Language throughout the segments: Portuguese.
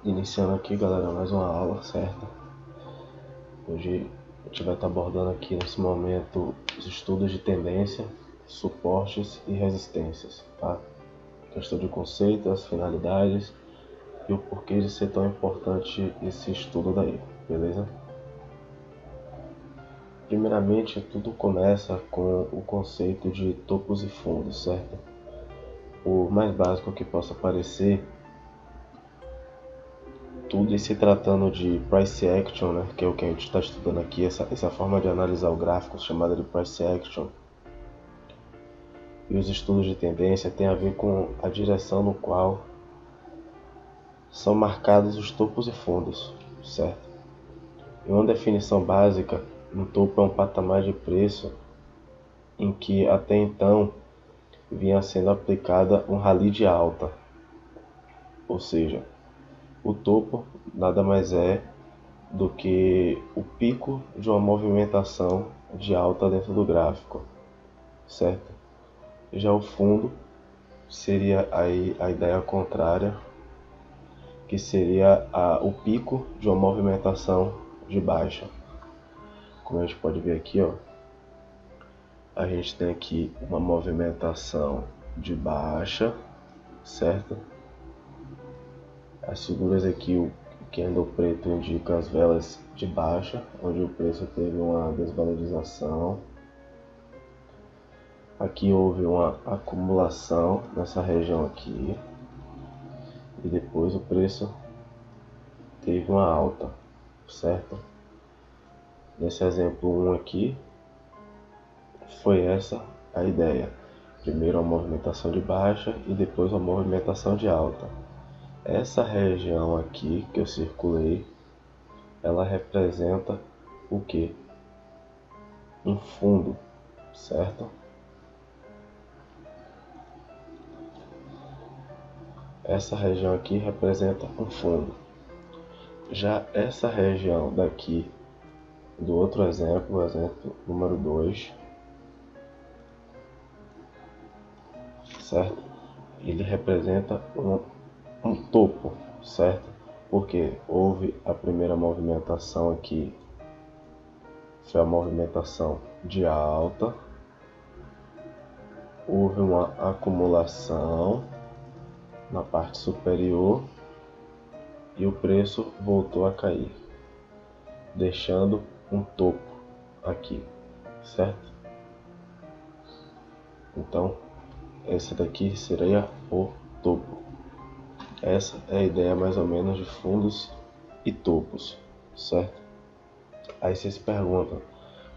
Iniciando aqui, galera, mais uma aula, certo? Hoje a gente vai estar abordando aqui nesse momento os estudos de tendência, suportes e resistências, tá? Questão de conceito, as finalidades e o porquê de ser tão importante esse estudo daí, beleza? Primeiramente, tudo começa com o conceito de topos e fundos, certo? O mais básico que possa parecer, tudo e se tratando de price action, né, que é o que a gente está estudando aqui, essa forma de analisar o gráfico chamada de price action, e os estudos de tendência tem a ver com a direção no qual são marcados os topos e fundos, certo? Em uma definição básica, um topo é um patamar de preço em que até então vinha sendo aplicada um rally de alta, ou seja, o topo nada mais é do que o pico de uma movimentação de alta dentro do gráfico, certo? Já o fundo seria aí a ideia contrária, que seria o pico de uma movimentação de baixa. Como a gente pode ver aqui, ó, a gente tem aqui uma movimentação de baixa, certo? As figuras aqui, o candle preto indica as velas de baixa, onde o preço teve uma desvalorização. Aqui houve uma acumulação nessa região aqui e depois o preço teve uma alta, certo? Nesse exemplo 1 aqui, foi essa a ideia. Primeiro uma movimentação de baixa e depois uma movimentação de alta. Essa região aqui que eu circulei, ela representa o que? Um fundo, certo? Essa região aqui representa um fundo. Já essa região daqui, do outro exemplo, exemplo número 2, certo? Ele representa um topo, certo? Porque houve a primeira movimentação aqui, foi a movimentação de alta, houve uma acumulação na parte superior e o preço voltou a cair, deixando um topo aqui, certo? Então, esse daqui seria o topo. Essa é a ideia mais ou menos de fundos e topos, certo? Aí você se pergunta,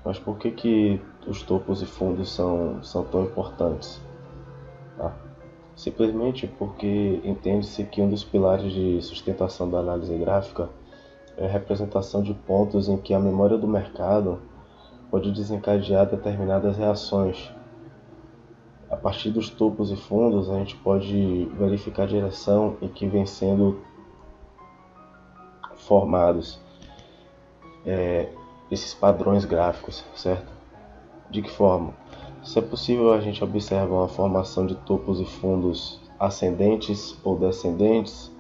mas por que os topos e fundos são tão importantes? Ah, simplesmente porque entende-se que um dos pilares de sustentação da análise gráfica é a representação de pontos em que a memória do mercado pode desencadear determinadas reações. A partir dos topos e fundos, a gente pode verificar a direção em que vem sendo formados esses padrões gráficos, certo? De que forma? Se é possível a gente observar uma formação de topos e fundos ascendentes ou descendentes,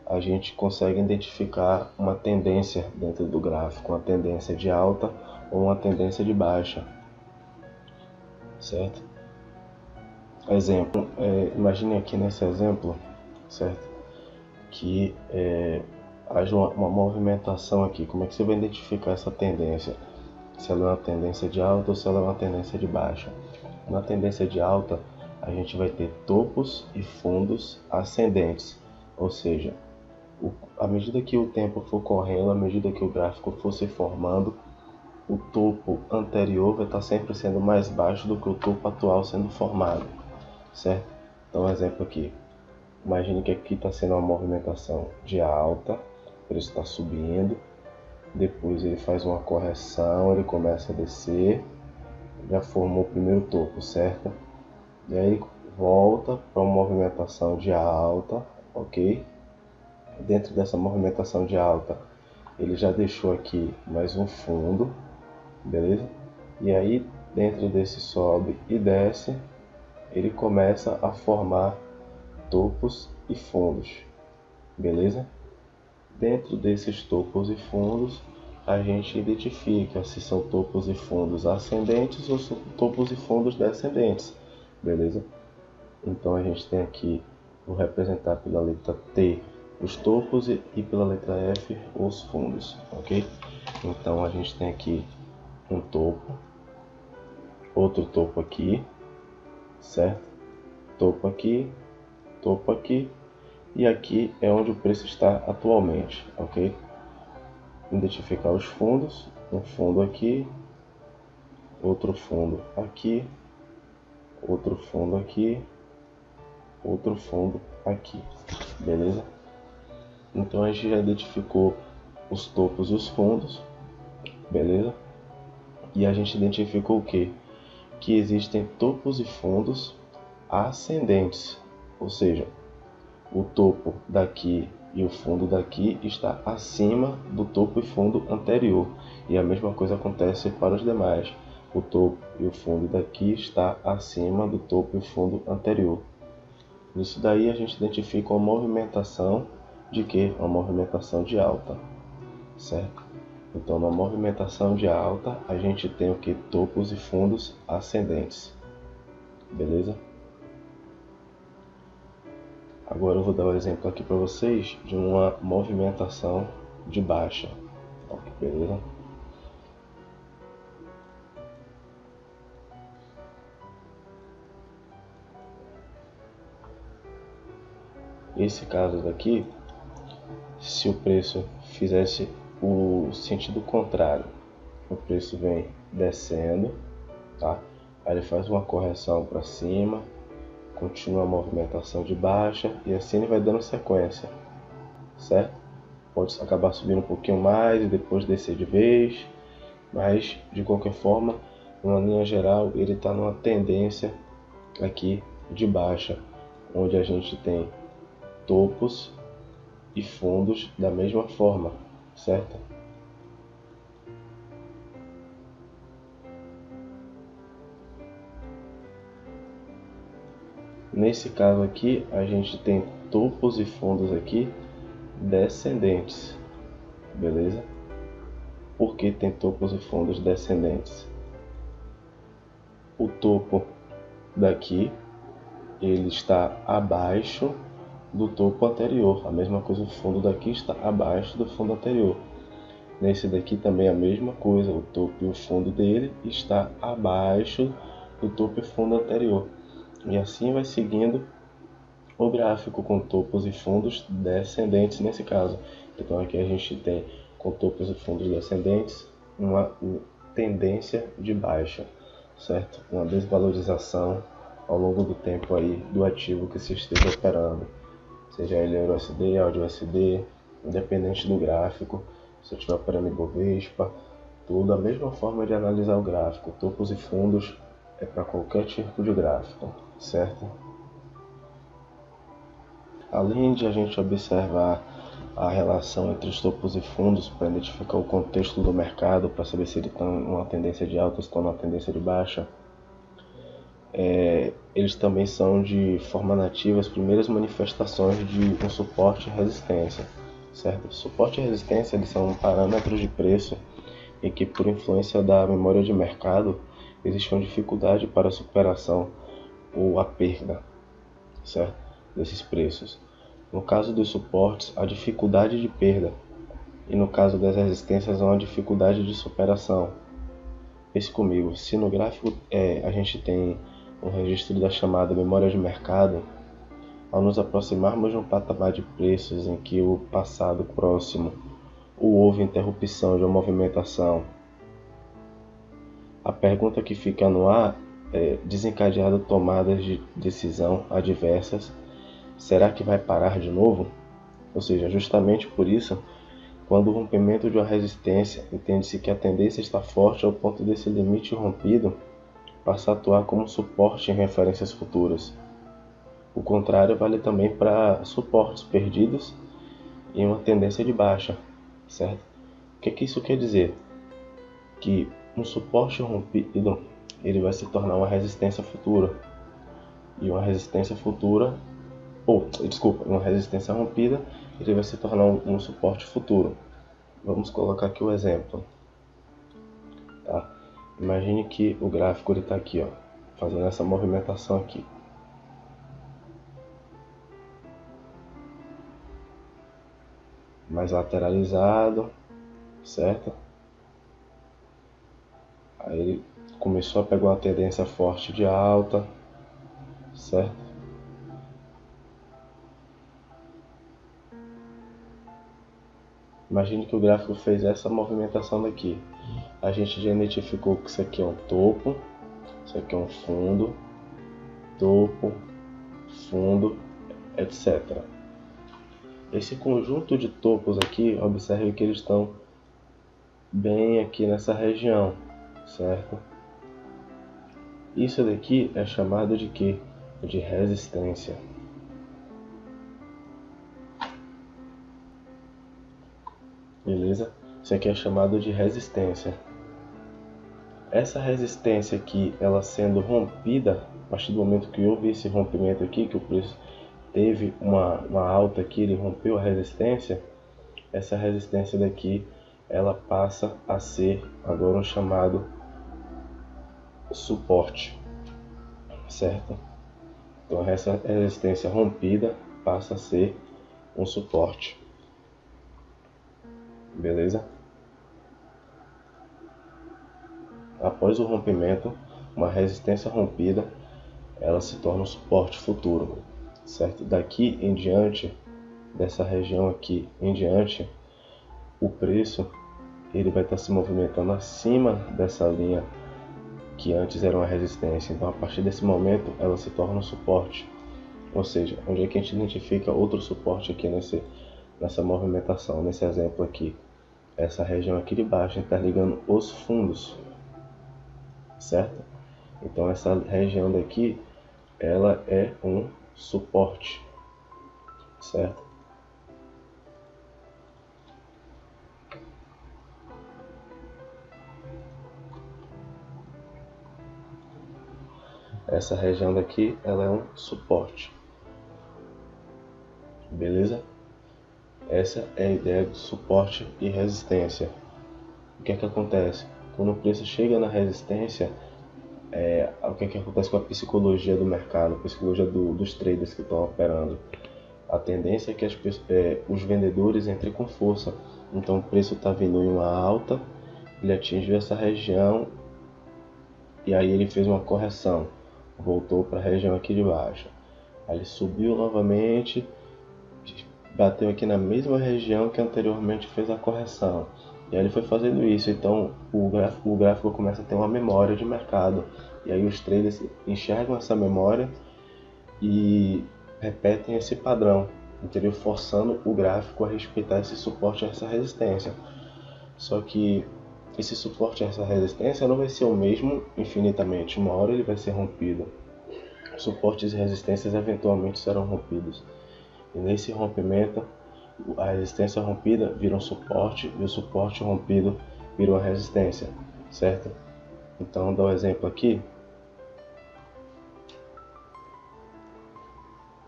a gente consegue identificar uma tendência dentro do gráfico, uma tendência de alta ou uma tendência de baixa, certo? Exemplo, imagine aqui nesse exemplo, certo? Que haja uma movimentação aqui. Como é que você vai identificar essa tendência? Se ela é uma tendência de alta ou se ela é uma tendência de baixa. Na tendência de alta, a gente vai ter topos e fundos ascendentes, ou seja, à medida que o tempo for correndo, à medida que o gráfico for se formando, o topo anterior vai estar sempre sendo mais baixo do que o topo atual sendo formado, certo? Então, exemplo aqui, imagine que aqui está sendo uma movimentação de alta, o preço está subindo, depois ele faz uma correção, ele começa a descer, já formou o primeiro topo, certo? E aí volta para uma movimentação de alta, ok? Dentro dessa movimentação de alta, ele já deixou aqui mais um fundo, beleza? E aí dentro desse sobe e desce, ele começa a formar topos e fundos, beleza? Dentro desses topos e fundos, a gente identifica se são topos e fundos ascendentes ou são topos e fundos descendentes, beleza? Então a gente tem aqui, vou representar pela letra T os topos e pela letra F os fundos, ok? Então a gente tem aqui um topo, outro topo aqui, certo? Topo aqui, e aqui é onde o preço está atualmente, ok? Identificar os fundos, um fundo aqui, outro fundo aqui, outro fundo aqui, outro fundo aqui, beleza? Então a gente já identificou os topos e os fundos, beleza? E a gente identificou o que? Que existem topos e fundos ascendentes, ou seja, o topo daqui e o fundo daqui está acima do topo e fundo anterior. E a mesma coisa acontece para os demais. O topo e o fundo daqui está acima do topo e fundo anterior. Nisso daí a gente identifica uma movimentação de quê? Uma movimentação de alta, certo? Então, na movimentação de alta, a gente tem o que? Topos e fundos ascendentes, beleza? Agora eu vou dar um exemplo aqui para vocês de uma movimentação de baixa, beleza? Esse caso daqui, se o preço fizesse o sentido contrário, o preço vem descendo, tá? Aí ele faz uma correção para cima, continua a movimentação de baixa e assim ele vai dando sequência, certo? Pode acabar subindo um pouquinho mais e depois descer de vez, mas de qualquer forma, numa linha geral, ele está numa tendência aqui de baixa, onde a gente tem topos e fundos da mesma forma, certo? Nesse caso aqui, a gente tem topos e fundos aqui descendentes, beleza? Por que tem topos e fundos descendentes? O topo daqui, ele está abaixo do topo anterior. A mesma coisa, o fundo daqui está abaixo do fundo anterior. Nesse daqui também a mesma coisa, o topo e o fundo dele está abaixo do topo e fundo anterior. E assim vai seguindo o gráfico com topos e fundos descendentes nesse caso. Então aqui a gente tem com topos e fundos descendentes uma tendência de baixa, certo? Uma desvalorização ao longo do tempo aí do ativo que se esteja operando, seja ele EURUSD, AUDUSD, independente do gráfico. Se eu estiver operando em Bovespa, tudo a mesma forma de analisar o gráfico. Topos e fundos é para qualquer tipo de gráfico, certo? Além de a gente observar a relação entre os topos e fundos para identificar o contexto do mercado, para saber se ele está numa tendência de alta ou se está numa tendência de baixa, eles também são de forma nativa as primeiras manifestações de um suporte e resistência, certo? Suporte e resistência eles são parâmetros de preço em que, por influência da memória de mercado, existe uma dificuldade para a superação ou a perda, certo? Desses preços. No caso dos suportes, a dificuldade de perda, e no caso das resistências, uma dificuldade de superação. Pense comigo, se no gráfico a gente tem um registro da chamada memória de mercado, ao nos aproximarmos de um patamar de preços em que o passado próximo houve interrupção de uma movimentação, a pergunta que fica no ar é desencadeada tomadas de decisão adversas. Será que vai parar de novo? Ou seja, justamente por isso, quando o rompimento de uma resistência, entende-se que a tendência está forte ao ponto desse limite rompido passar a atuar como suporte em referências futuras. O contrário vale também para suportes perdidos em uma tendência de baixa, certo? O que isso quer dizer? Que um suporte rompido ele vai se tornar uma resistência futura. E uma resistência futura, uma resistência rompida ele vai se tornar um suporte futuro. Vamos colocar aqui o exemplo. Tá? Imagine que o gráfico está aqui, ó, fazendo essa movimentação aqui. Mais lateralizado, certo? Aí ele começou a pegar uma tendência forte de alta, certo? Imagine que o gráfico fez essa movimentação daqui. A gente já identificou que isso aqui é um topo, isso aqui é um fundo, topo, fundo, etc. Esse conjunto de topos aqui, observe que eles estão bem aqui nessa região, certo? Isso daqui é chamado de quê? De resistência. Beleza? Isso aqui é chamado de resistência. Essa resistência aqui, ela sendo rompida, a partir do momento que houve esse rompimento aqui, que o preço teve uma alta aqui, ele rompeu a resistência, essa resistência daqui, ela passa a ser agora um chamado suporte, certo? Então essa resistência rompida passa a ser um suporte. Beleza? Após o rompimento, uma resistência rompida, ela se torna um suporte futuro, certo? Daqui em diante, dessa região aqui em diante, o preço ele vai estar se movimentando acima dessa linha que antes era uma resistência. Então, a partir desse momento, ela se torna um suporte. Ou seja, onde é que a gente identifica outro suporte aqui nessa movimentação? Nesse exemplo aqui, essa região aqui de baixo está ligando os fundos, certo? Então essa região daqui, ela é um suporte, certo? Essa região daqui, ela é um suporte, beleza? Essa é a ideia de suporte e resistência. O que é que acontece? Quando o preço chega na resistência, o que é que acontece com a psicologia do mercado, a psicologia dos traders que estão operando? A tendência é que os vendedores entrem com força. Então o preço está vindo em uma alta, ele atingiu essa região e aí ele fez uma correção, voltou para a região aqui de baixo. Aí ele subiu novamente, bateu aqui na mesma região que anteriormente fez a correção. E aí ele foi fazendo isso, então o gráfico começa a ter uma memória de mercado. E aí os traders enxergam essa memória e repetem esse padrão, entendeu? Forçando o gráfico a respeitar esse suporte e essa resistência. Só que esse suporte e essa resistência não vai ser o mesmo infinitamente. Uma hora ele vai ser rompido. Suportes e resistências eventualmente serão rompidos. E nesse rompimento, a resistência rompida vira um suporte e o suporte rompido vira uma resistência, certo? Então, vou dar um exemplo aqui.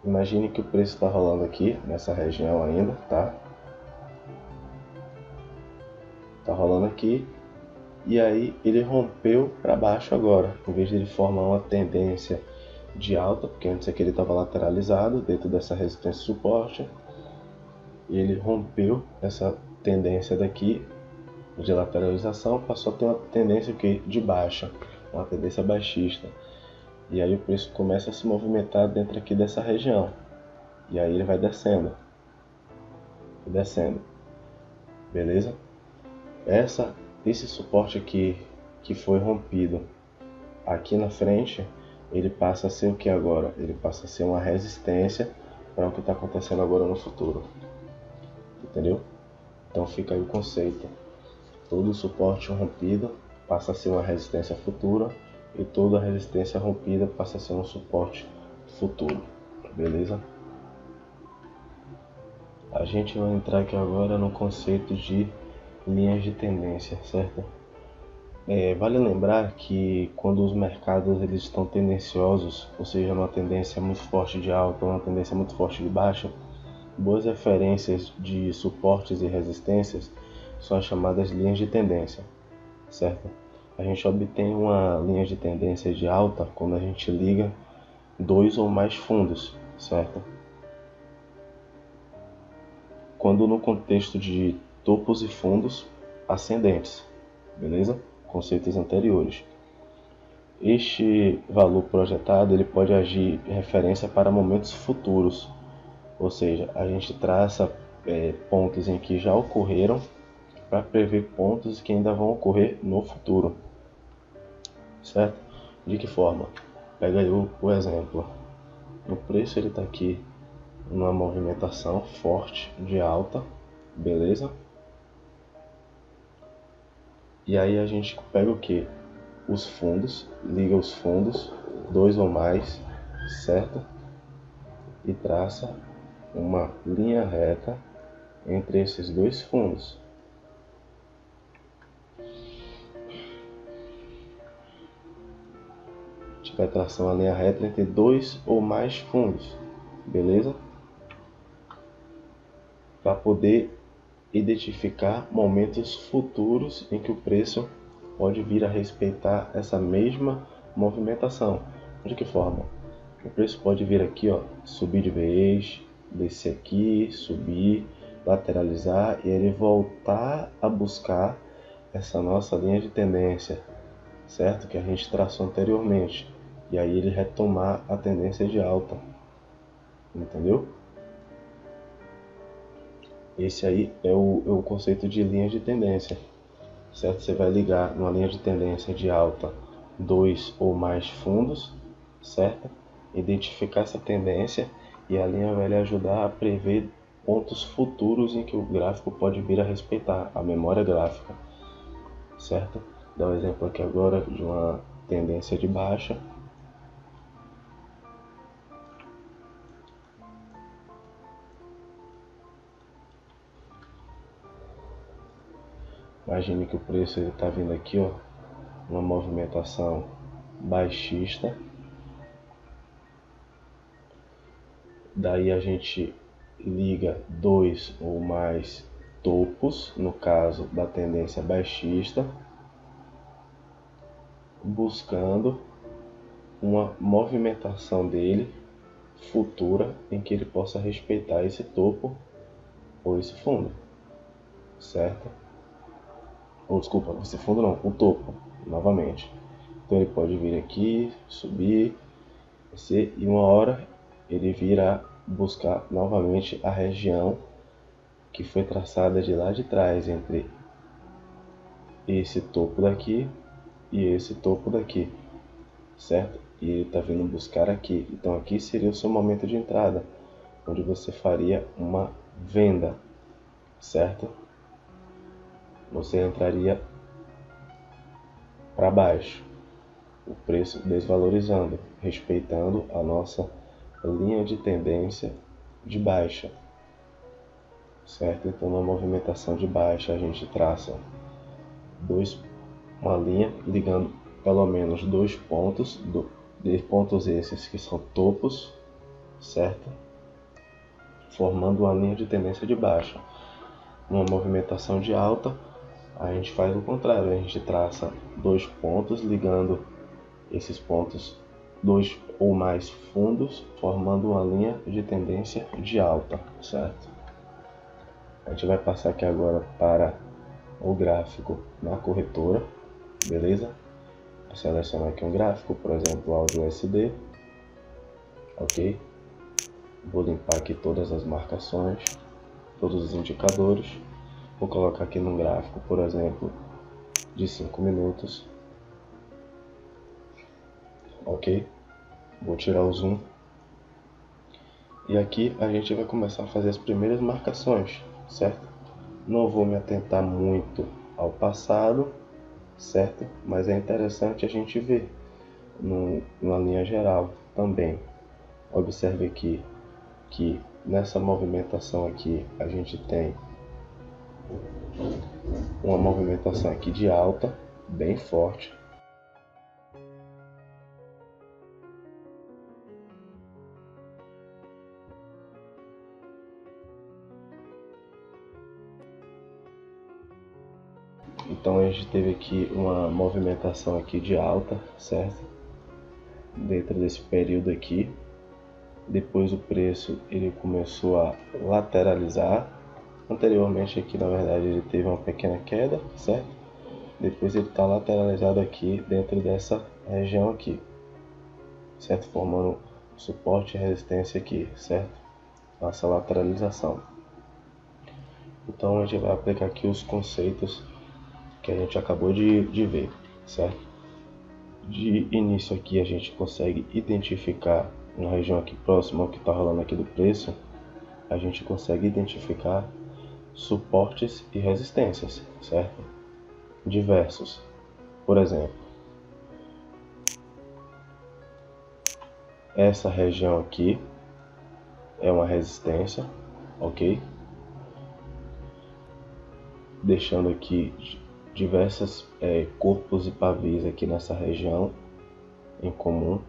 Imagine que o preço está rolando aqui, nessa região ainda, tá? Tá rolando aqui. E aí ele rompeu para baixo agora. Em vez de ele formar uma tendência de alta, porque antes aqui ele estava lateralizado dentro dessa resistência e suporte. E ele rompeu essa tendência daqui de lateralização, passou a ter uma tendência de baixa, uma tendência baixista. E aí o preço começa a se movimentar dentro aqui dessa região. E aí ele vai descendo. Descendo. Beleza? Esse suporte aqui que foi rompido aqui na frente, ele passa a ser o que agora? Ele passa a ser uma resistência para o que está acontecendo agora no futuro. Entendeu? Então fica aí o conceito. Todo suporte rompido passa a ser uma resistência futura e toda resistência rompida passa a ser um suporte futuro. Beleza? A gente vai entrar aqui agora no conceito de linhas de tendência, certo? Vale lembrar que quando os mercados eles estão tendenciosos, ou seja, uma tendência muito forte de alta ou uma tendência muito forte de baixa, Boas referências de suportes e resistências são as chamadas linhas de tendência, certo? A gente obtém uma linha de tendência de alta quando a gente liga dois ou mais fundos, certo? Quando no contexto de topos e fundos ascendentes, beleza? Conceitos anteriores. Este valor projetado ele pode agir de referência para momentos futuros, ou seja, a gente traça pontos em que já ocorreram para prever pontos que ainda vão ocorrer no futuro, certo? De que forma? Pega aí o exemplo. O preço ele está aqui numa movimentação forte de alta, beleza? E aí a gente pega o que? Os fundos, liga os fundos, dois ou mais, certo? E traça uma linha reta entre esses dois fundos. A gente vai traçar uma linha reta entre dois ou mais fundos, beleza? Para poder identificar momentos futuros em que o preço pode vir a respeitar essa mesma movimentação. De que forma? O preço pode vir aqui, ó, subir de vez, descer aqui, subir, lateralizar e ele voltar a buscar essa nossa linha de tendência, certo? Que a gente traçou anteriormente. E aí ele retomar a tendência de alta, entendeu? Esse aí é o conceito de linha de tendência, certo? Você vai ligar numa linha de tendência de alta dois ou mais fundos, certo? Identificar essa tendência e a linha vai lhe ajudar a prever pontos futuros em que o gráfico pode vir a respeitar, a memória gráfica, certo? Dá um exemplo aqui agora de uma tendência de baixa. Imagine que o preço está vindo aqui, ó, uma movimentação baixista. Daí a gente liga dois ou mais topos, no caso da tendência baixista, buscando uma movimentação dele futura em que ele possa respeitar esse topo ou esse fundo, certo? Ou desculpa, esse fundo não, o topo, novamente. Então ele pode vir aqui, subir, descer e uma hora ele virá buscar novamente a região que foi traçada de lá de trás entre esse topo daqui e esse topo daqui, certo? E ele está vindo buscar aqui. Então aqui seria o seu momento de entrada, onde você faria uma venda, certo? Você entraria para baixo, o preço desvalorizando, respeitando a nossa linha de tendência de baixa, certo? Então na movimentação de baixa a gente traça uma linha ligando pelo menos dois pontos, de pontos esses que são topos, certo? Formando uma linha de tendência de baixa. Numa movimentação de alta, a gente faz o contrário, a gente traça dois pontos ligando esses pontos, dois ou mais fundos, formando uma linha de tendência de alta, certo? A gente vai passar aqui agora para o gráfico na corretora, beleza? Vou selecionar aqui um gráfico, por exemplo, áudio USD, ok? Vou limpar aqui todas as marcações, todos os indicadores. Vou colocar aqui num gráfico, por exemplo, de 5 minutos, ok? Vou tirar o zoom. E aqui a gente vai começar a fazer as primeiras marcações, certo? Não vou me atentar muito ao passado, certo? Mas é interessante a gente ver numa linha geral também. Observe aqui que nessa movimentação aqui a gente tem uma movimentação aqui de alta bem forte. Então a gente teve aqui uma movimentação aqui de alta, certo? Dentro desse período aqui. Depois o preço ele começou a lateralizar. Anteriormente aqui, na verdade, ele teve uma pequena queda, certo? Depois ele está lateralizado aqui dentro dessa região aqui, certo? Formando suporte e resistência aqui, certo? Essa lateralização. Então a gente vai aplicar aqui os conceitos que a gente acabou de ver, certo? De início aqui a gente consegue identificar uma região aqui próxima ao que está rolando aqui do preço, a gente consegue identificar suportes e resistências, certo? Diversos. Por exemplo, essa região aqui é uma resistência, ok? Deixando aqui diversos corpos e pavis aqui nessa região em comum,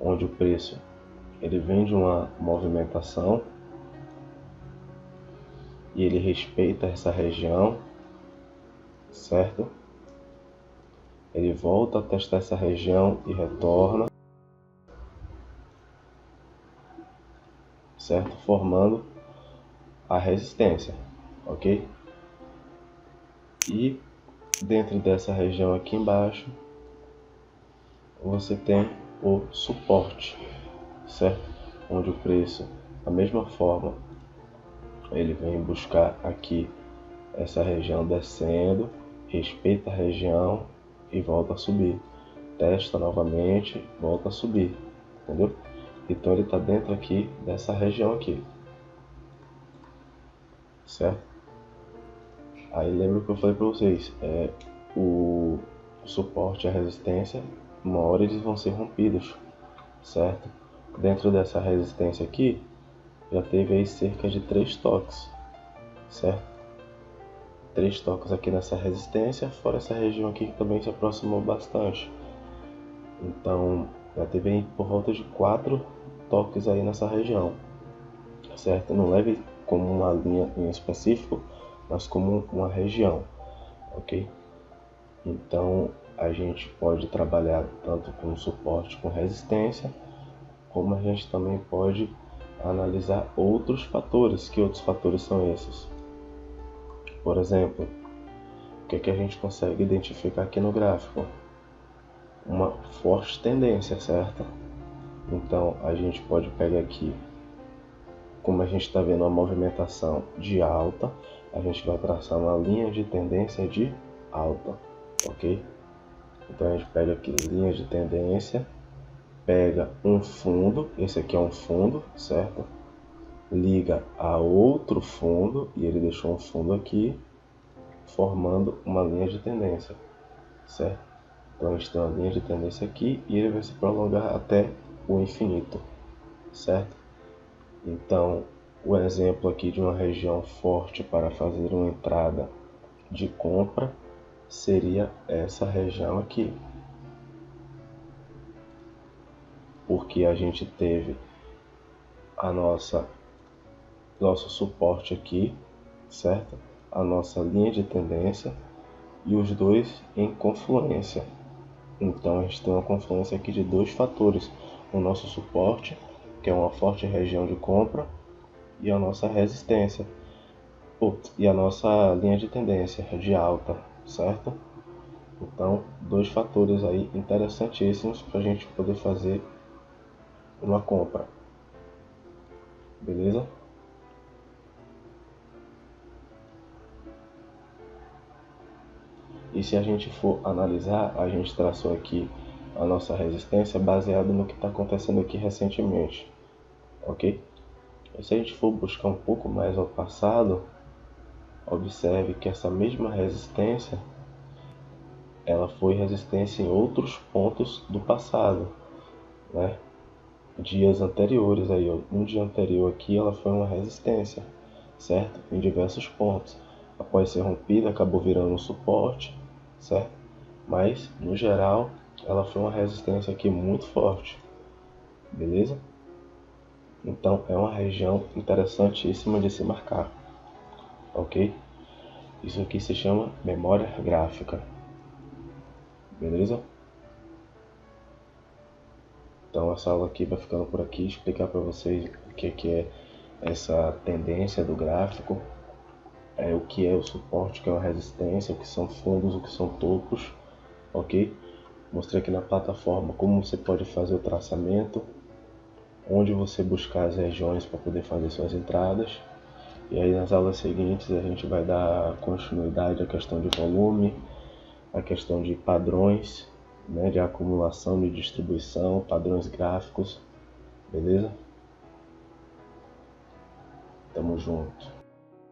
onde o preço ele vem de uma movimentação e ele respeita essa região, certo? Ele volta a testar essa região e retorna, certo? Formando a resistência, ok? E dentro dessa região aqui embaixo você tem o suporte, certo? Onde o preço, da mesma forma, ele vem buscar aqui essa região descendo, respeita a região e volta a subir, testa novamente, volta a subir, entendeu? Então ele está dentro aqui dessa região aqui, certo? Aí lembra que eu falei para vocês, o suporte e a resistência, uma hora eles vão ser rompidos, certo? Dentro dessa resistência aqui, já teve aí cerca de 3 toques, certo? 3 toques aqui nessa resistência, fora essa região aqui que também se aproximou bastante. Então, já teve aí por volta de 4 toques aí nessa região, certo? Não leve como uma linha em específico, mas como uma região, ok? Então, a gente pode trabalhar tanto com suporte, com resistência, como a gente também pode analisar outros fatores. Que outros fatores são esses? Por exemplo, o que a gente consegue identificar aqui no gráfico? Uma forte tendência, certo? Então a gente pode pegar aqui, como a gente está vendo uma movimentação de alta, a gente vai traçar uma linha de tendência de alta, ok? Então a gente pega aqui linha de tendência, pega um fundo, esse aqui é um fundo, certo? Liga a outro fundo e ele deixou um fundo aqui, formando uma linha de tendência, certo? Então a gente tem uma linha de tendência aqui e ele vai se prolongar até o infinito, certo? Então o exemplo aqui de uma região forte para fazer uma entrada de compra seria essa região aqui, porque a gente teve a nosso suporte aqui, certo? A nossa linha de tendência e os dois em confluência. Então a gente tem uma confluência aqui de 2 fatores: o nosso suporte, que é uma forte região de compra, e a nossa resistência, e a nossa linha de tendência de alta, certo? Então, 2 fatores aí interessantíssimos para a gente poder fazer uma compra, beleza? E se a gente for analisar, a gente traçou aqui a nossa resistência baseado no que está acontecendo aqui recentemente, ok? E se a gente for buscar um pouco mais ao passado, observe que essa mesma resistência, ela foi resistência em outros pontos do passado, né? Dias anteriores aí, um dia anterior aqui, ela foi uma resistência, certo? Em diversos pontos. Após ser rompida, acabou virando um suporte, certo? Mas, no geral, ela foi uma resistência aqui muito forte, beleza? Então, é uma região interessantíssima de se marcar, ok? Isso aqui se chama memória gráfica, beleza? Então essa aula aqui vai ficando por aqui, explicar para vocês o que é essa tendência do gráfico, o que é o suporte, o que é a resistência, o que são fundos, o que são topos, ok? Mostrei aqui na plataforma como você pode fazer o traçamento, onde você buscar as regiões para poder fazer suas entradas. E aí nas aulas seguintes a gente vai dar continuidade à questão de volume, à questão de padrões, né, de acumulação, de distribuição, padrões gráficos, beleza? Tamo junto.